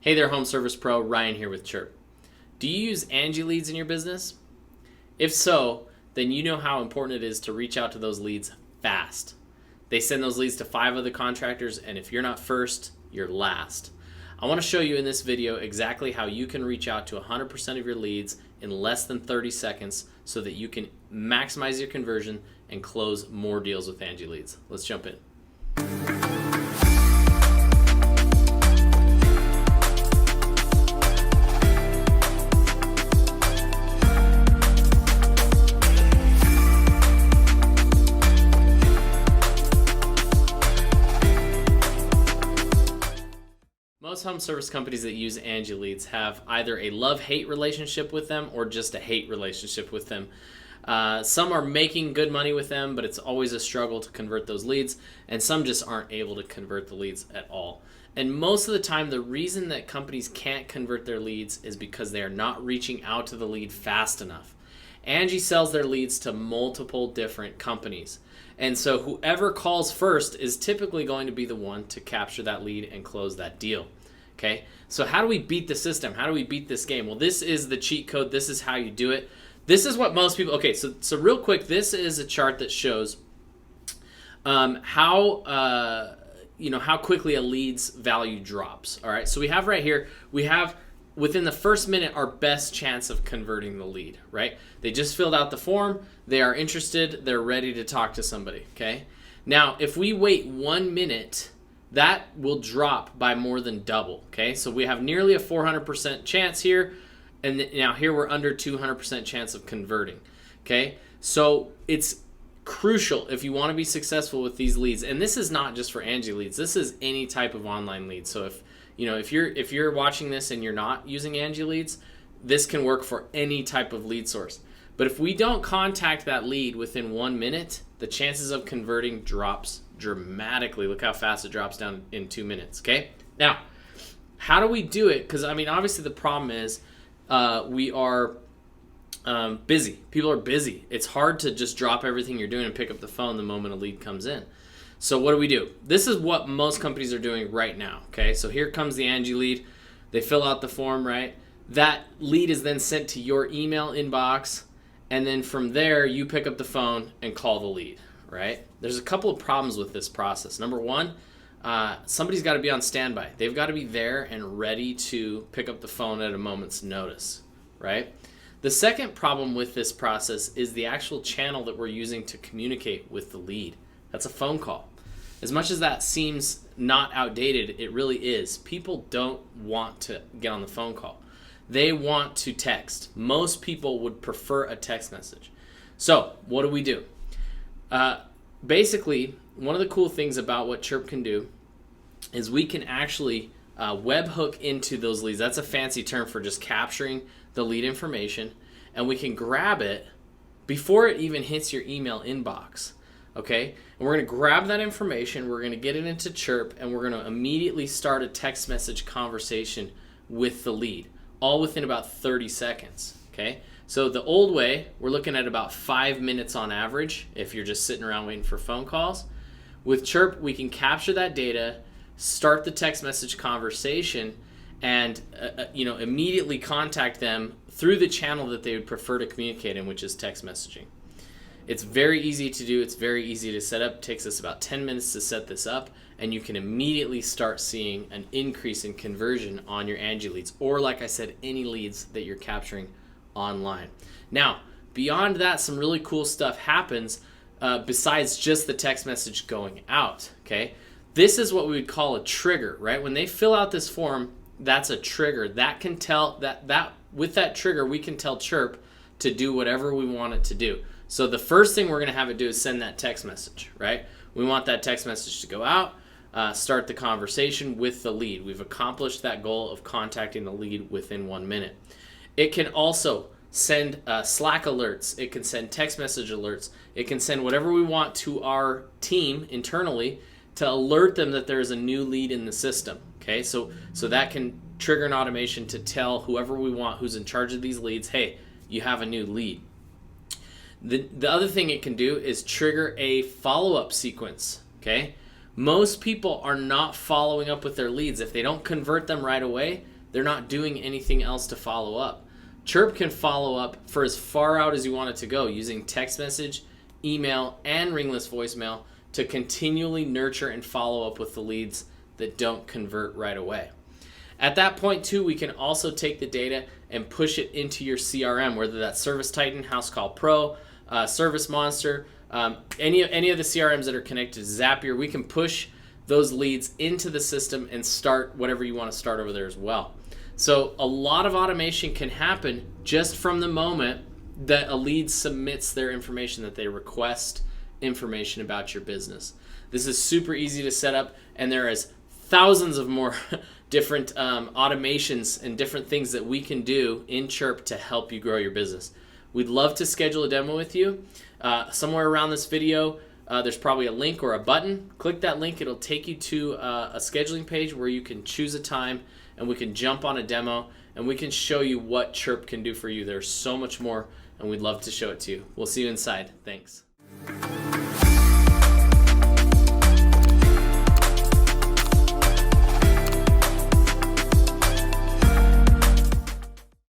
Hey there, Home Service Pro, Ryan here with CHIIRP. Do you use Angi leads in your business? If so, then you know how important it is to reach out to those leads fast. They send those leads to 5 other contractors, and if you're not first, you're last. I want to show you in this video exactly how you can reach out to 100% of your leads in less than 30 seconds so that you can maximize your conversion and close more deals with Angi leads. Let's jump in. Most home service companies that use Angi leads have either a love-hate relationship with them or just a hate relationship with them. Some are making good money with them, but it's always a struggle to convert those leads, and some just aren't able to convert the leads at all. And most of the time, the reason that companies can't convert their leads is because they are not reaching out to the lead fast enough. Angi sells their leads to multiple different companies. And so whoever calls first is typically going to be the one to capture that lead and close that deal. Okay, so how do we beat the system? How do we beat this game? Well, this is the cheat code. This is how you do it. This is what most people, okay, so real quick, this is a chart that shows how quickly a lead's value drops. All right, so we have right here, we have within the first minute our best chance of converting the lead, right? They just filled out the form, they are interested, they're ready to talk to somebody, okay? Now, if we wait 1 minute, that will drop by more than double, okay? So we have nearly a 400% chance here, and now here we're under 200% chance of converting, okay? So it's crucial if you want to be successful with these leads, and this is not just for Angi leads, this is any type of online lead. So if you're watching this and you're not using Angi leads, this can work for any type of lead source. But if we don't contact that lead within 1 minute, the chances of converting drops dramatically. Look how fast it drops down in 2 minutes, okay? Now, how do we do it? Because, I mean, obviously the problem is we are busy. People are busy. It's hard to just drop everything you're doing and pick up the phone the moment a lead comes in. So what do? This is what most companies are doing right now, okay? So here comes the Angi lead. They fill out the form, right? That lead is then sent to your email inbox, and then from there, you pick up the phone and call the lead, right? There's a couple of problems with this process. Number one, somebody's got to be on standby. They've got to be there and ready to pick up the phone at a moment's notice, right? The second problem with this process is the actual channel that we're using to communicate with the lead. That's a phone call. As much as that seems not outdated, it really is. People don't want to get on the phone call. They want to text. Most people would prefer a text message. So what do? Basically, one of the cool things about what CHIIRP can do is we can actually webhook into those leads. That's a fancy term for just capturing the lead information, and we can grab it before it even hits your email inbox. Okay, and we're going to grab that information, we're going to get it into CHIIRP, and we're going to immediately start a text message conversation with the lead, all within about 30 seconds. Okay, so the old way, we're looking at about 5 minutes on average if you're just sitting around waiting for phone calls. With CHIIRP, we can capture that data, start the text message conversation, and immediately contact them through the channel that they would prefer to communicate in, which is text messaging. It's very easy to do. It's very easy to set up. It takes us about 10 minutes to set this up, and you can immediately start seeing an increase in conversion on your Angi leads, or like I said, any leads that you're capturing online. Now, beyond that, some really cool stuff happens besides just the text message going out, okay? This is what we would call a trigger, right? When they fill out this form, that's a trigger. That can tell, that with that trigger, we can tell CHIIRP to do whatever we want it to do. So the first thing we're going to have it do is send that text message, right? We want that text message to go out, start the conversation with the lead. We've accomplished that goal of contacting the lead within 1 minute. It can also send Slack alerts. It can send text message alerts. It can send whatever we want to our team internally to alert them that there is a new lead in the system, okay? So that can trigger an automation to tell whoever we want who's in charge of these leads, hey, you have a new lead. The other thing it can do is trigger a follow-up sequence, okay? Most people are not following up with their leads. If they don't convert them right away, they're not doing anything else to follow up. CHIIRP can follow up for as far out as you want it to go using text message, email, and ringless voicemail to continually nurture and follow up with the leads that don't convert right away. At that point too, we can also take the data and push it into your CRM, whether that's Service Titan, House Call Pro, Service Monster, any of the CRMs that are connected to Zapier. We can push those leads into the system and start whatever you want to start over there as well. So a lot of automation can happen just from the moment that a lead submits their information, that they request information about your business. This is super easy to set up, and there is thousands of more different automations and different things that we can do in CHIIRP to help you grow your business. We'd love to schedule a demo with you. Somewhere around this video, there's probably a link or a button. Click that link. It'll take you to a scheduling page where you can choose a time and we can jump on a demo and we can show you what CHIIRP can do for you. There's so much more, and we'd love to show it to you. We'll see you inside. Thanks.